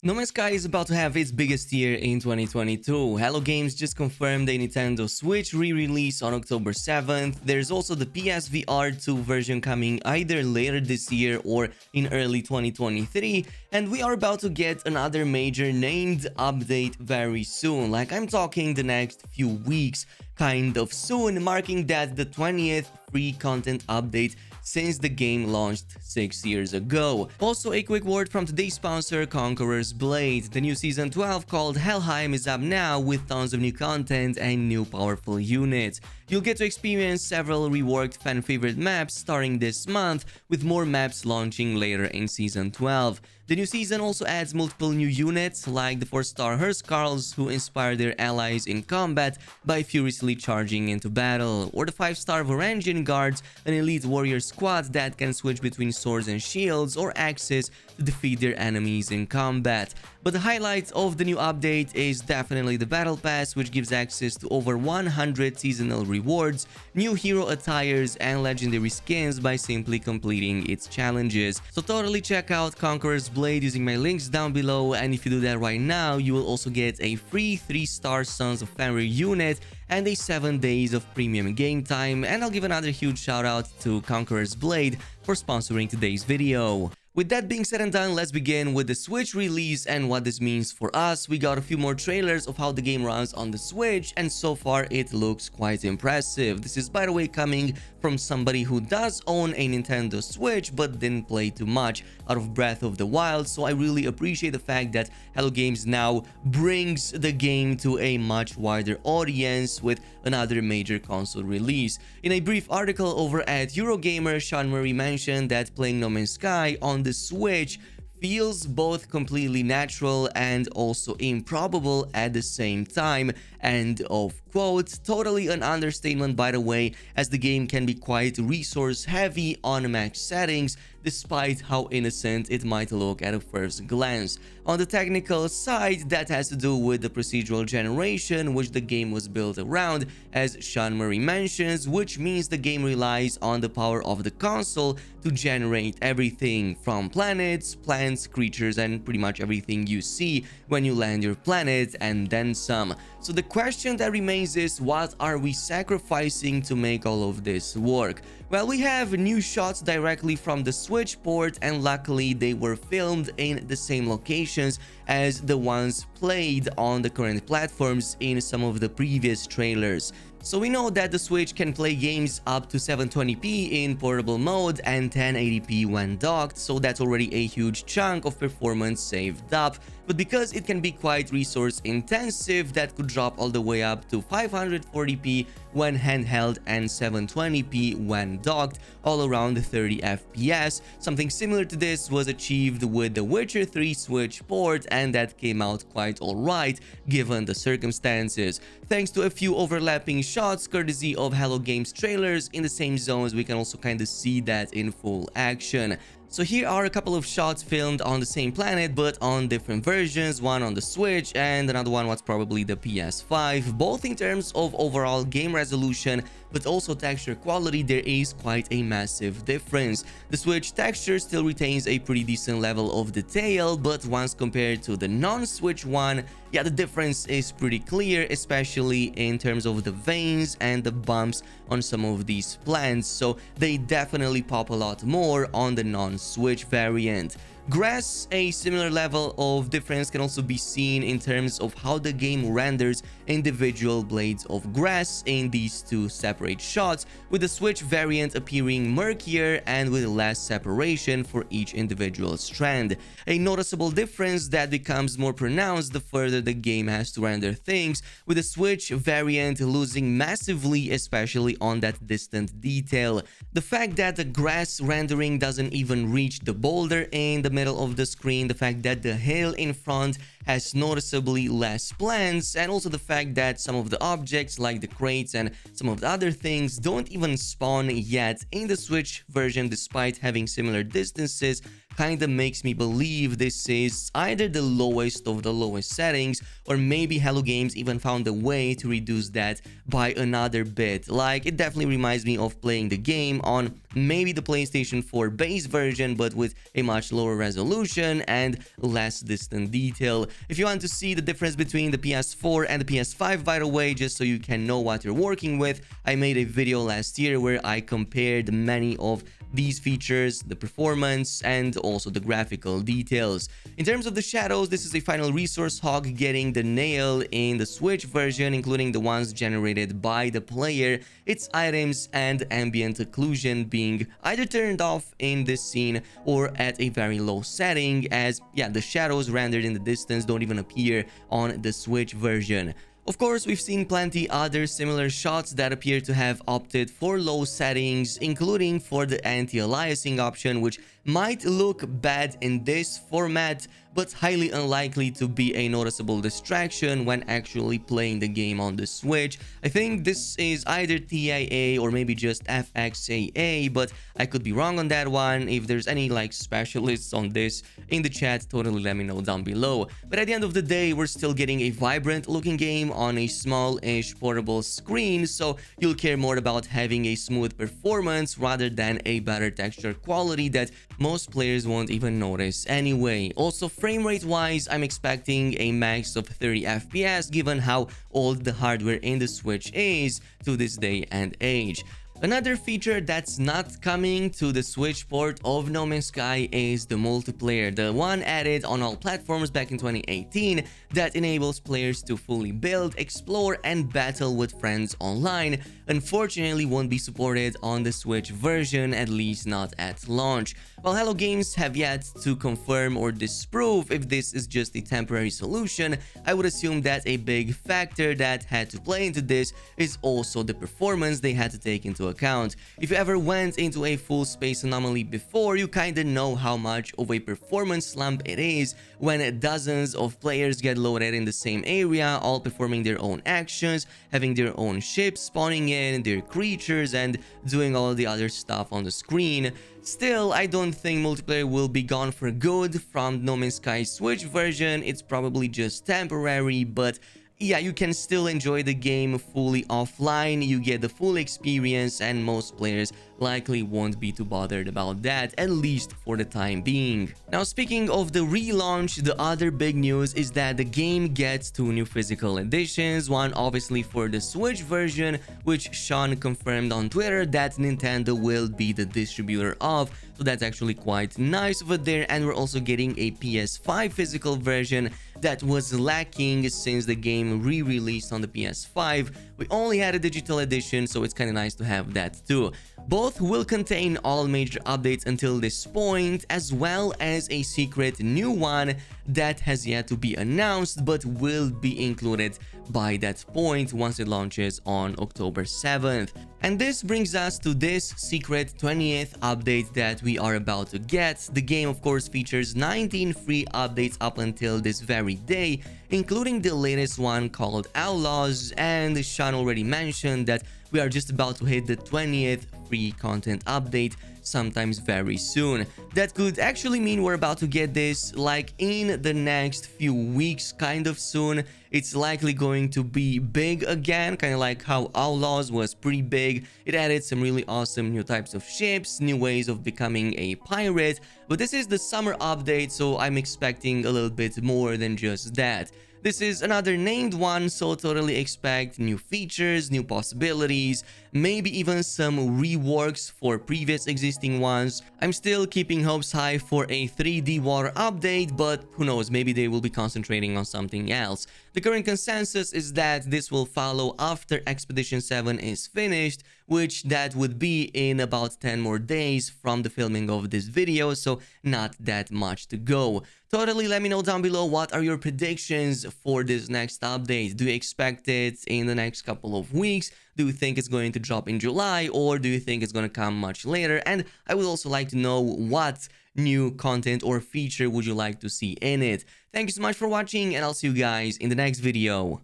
No Man's Sky is about to have its biggest year in 2022. Hello Games just confirmed a Nintendo Switch re-release on October 7th. There's also the PSVR2 version coming either later this year or in early 2023. And we are about to get another major named update very soon. Like I'm talking the next few weeks, kind of soon, marking that the 20th free content update since the game launched 6 years ago. Also, a quick word from today's sponsor, Conquerors Blade. The new Season 12 called Helheim is up now with tons of new content and new powerful units. You'll get to experience several reworked fan-favorite maps starting this month, with more maps launching later in Season 12. The new season also adds multiple new units, like the 4-star Hurskars, who inspire their allies in combat by furiously charging into battle, or the 5-star Varangian Guards, an elite warrior squad that can switch between swords and shields or axes to defeat their enemies in combat. But the highlight of the new update is definitely the Battle Pass, which gives access to over 100 seasonal rewards, new hero attires, and legendary skins by simply completing its challenges. So totally check out Conquerors Blade using my links down below, and if you do that right now, you will also get a free 3-star Sons of Fenrir unit and a 7 days of premium game time. And I'll give another huge shout out to Conquerors Blade for sponsoring today's video. With that being said and done, let's begin with the Switch release and what this means for us. We got a few more trailers of how the game runs on the Switch, and so far it looks quite impressive. This is, by the way, coming from somebody who does own a Nintendo Switch but didn't play too much out of Breath of the Wild, so I really appreciate the fact that Hello Games now brings the game to a much wider audience with another major console release. In a brief article over at Eurogamer, Sean Murray mentioned that playing No Man's Sky on the Switch feels both completely natural and also improbable at the same time. End of quote. Totally an understatement, by the way, as the game can be quite resource heavy on max settings, despite how innocent it might look at a first glance. On the technical side, that has to do with the procedural generation which the game was built around, as Sean Murray mentions, which means the game relies on the power of the console to generate everything from planets, plants, creatures, and pretty much everything you see when you land your planet, and then some. So the question that remains is, what are we sacrificing to make all of this work? Well, we have new shots directly from the Switch port, and luckily they were filmed in the same locations as the ones played on the current platforms in some of the previous trailers. So we know that the Switch can play games up to 720p in portable mode and 1080p when docked, so that's already a huge chunk of performance saved up. But because it can be quite resource intensive, that could drop all the way up to 540p when handheld and 720p when docked, all around 30 FPS. Something similar to this was achieved with the Witcher 3 Switch port, and that came out quite alright given the circumstances. Thanks to a few overlapping shots courtesy of Hello Games trailers in the same zones, we can also kind of see that in full action. So here are a couple of shots filmed on the same planet but on different versions, one on the Switch and another one was probably the PS5. Both in terms of overall game resolution but also texture quality, there is quite a massive difference. The Switch texture still retains a pretty decent level of detail, but once compared to the non-Switch one, yeah, the difference is pretty clear, especially in terms of the veins and the bumps on some of these plants, so they definitely pop a lot more on the non-Switch variant. Grass, a similar level of difference can also be seen in terms of how the game renders individual blades of grass in these two separate shots, with the Switch variant appearing murkier and with less separation for each individual strand. A noticeable difference that becomes more pronounced the further the game has to render things, with the Switch variant losing massively, especially on that distant detail. The fact that the grass rendering doesn't even reach the boulder in the middle of the screen, the fact that the hill in front has noticeably less plants, and also the fact that some of the objects like the crates and some of the other things don't even spawn yet in the Switch version despite having similar distances, kind of makes me believe this is either the lowest of the lowest settings, or maybe Hello Games even found a way to reduce that by another bit. Like, it definitely reminds me of playing the game on maybe the PlayStation 4 base version, but with a much lower resolution and less distant detail. If you want to see the difference between the PS4 and the PS5, by the way, just so you can know what you're working with, I made a video last year where I compared many of these features, the performance, and also the graphical details. In terms of the shadows, this is a final resource hog getting the nail in the Switch version, including the ones generated by the player, its items, and ambient occlusion being either turned off in this scene or at a very low setting, as the shadows rendered in the distance don't even appear on the Switch version. Of course, we've seen plenty other similar shots that appear to have opted for low settings, including for the anti-aliasing option, which might look bad in this format, but highly unlikely to be a noticeable distraction when actually playing the game on the Switch. I think this is either TIA or maybe just FXAA, but I could be wrong on that one. If there's any specialists on this in the chat, totally let me know down below. But at the end of the day, we're still getting a vibrant looking game on a small-ish portable screen, so you'll care more about having a smooth performance rather than a better texture quality that most players won't even notice anyway. Also, frame rate wise, I'm expecting a max of 30 FPS given how old the hardware in the Switch is to this day and age. Another feature that's not coming to the Switch port of No Man's Sky is the multiplayer, the one added on all platforms back in 2018 that enables players to fully build, explore, and battle with friends online. Unfortunately, won't be supported on the Switch version, at least not at launch. While Hello Games have yet to confirm or disprove if this is just a temporary solution, I would assume that a big factor that had to play into this is also the performance they had to take into account. If you ever went into a full space anomaly before, you kinda know how much of a performance slump it is when dozens of players get loaded in the same area, all performing their own actions, having their own ships spawning in, their creatures, and doing all the other stuff on the screen. Still, I don't think multiplayer will be gone for good from No Man's Sky Switch version. It's probably just temporary, but yeah, you can still enjoy the game fully offline, you get the full experience, and most players likely won't be too bothered about that, at least for the time being. Now, speaking of the relaunch, the other big news is that the game gets 2 new physical editions, one obviously for the Switch version, which Sean confirmed on Twitter that Nintendo will be the distributor of, so that's actually quite nice over there. And we're also getting a PS5 physical version that was lacking since the game re-released on the PS5. We only had a digital edition, so it's kind of nice to have that too. Both will contain all major updates until this point, as well as a secret new one that has yet to be announced but will be included by that point once it launches on October 7th. And this brings us to this secret 20th update that we are about to get. The game, of course, features 19 free updates up until this very day, including the latest one called Outlaws, and Sean already mentioned that we are just about to hit the 20th free content update sometimes very soon. That could actually mean we're about to get this in the next few weeks, kind of soon. It's likely going to be big again, kind of like how Outlaws was pretty big. It added some really awesome new types of ships, new ways of becoming a pirate, but this is the summer update, so I'm expecting a little bit more than just that. This is another named one, so totally expect new features, new possibilities, maybe even some reworks for previous existing ones. I'm still keeping hopes high for a 3D water update, but who knows, maybe they will be concentrating on something else. The current consensus is that this will follow after Expedition 7 is finished, which that would be in about 10 more days from the filming of this video, so not that much to go. Totally let me know down below what are your predictions for this next update. Do you expect it in the next couple of weeks? Do you think it's going to drop in July, or do you think it's going to come much later? And I would also like to know what new content or feature would you like to see in it. Thank you so much for watching, and I'll see you guys in the next video.